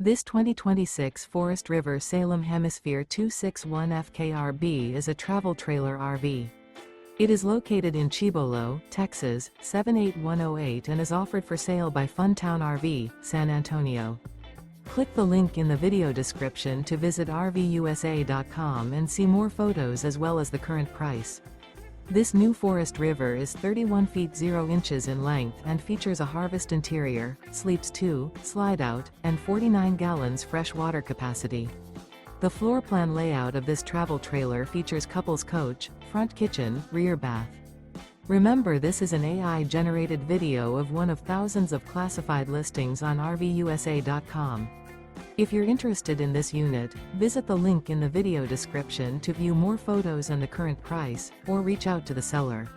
This 2026 Forest River Salem Hemisphere 261 FKRB is a travel trailer RV. It is located in Cibolo, Texas, 78108 and is offered for sale by Funtown RV, San Antonio. Click the link in the video description to visit RVUSA.com and see more photos as well as the current price. This new Forest River is 31 feet 0 inches in length and features a harvest interior, sleeps 2, slide-out, and 49 gallons fresh water capacity. The floor plan layout of this travel trailer features couples coach, front kitchen, rear bath. Remember, this is an AI-generated video of one of thousands of classified listings on RVUSA.com. If you're interested in this unit, visit the link in the video description to view more photos and the current price, or reach out to the seller.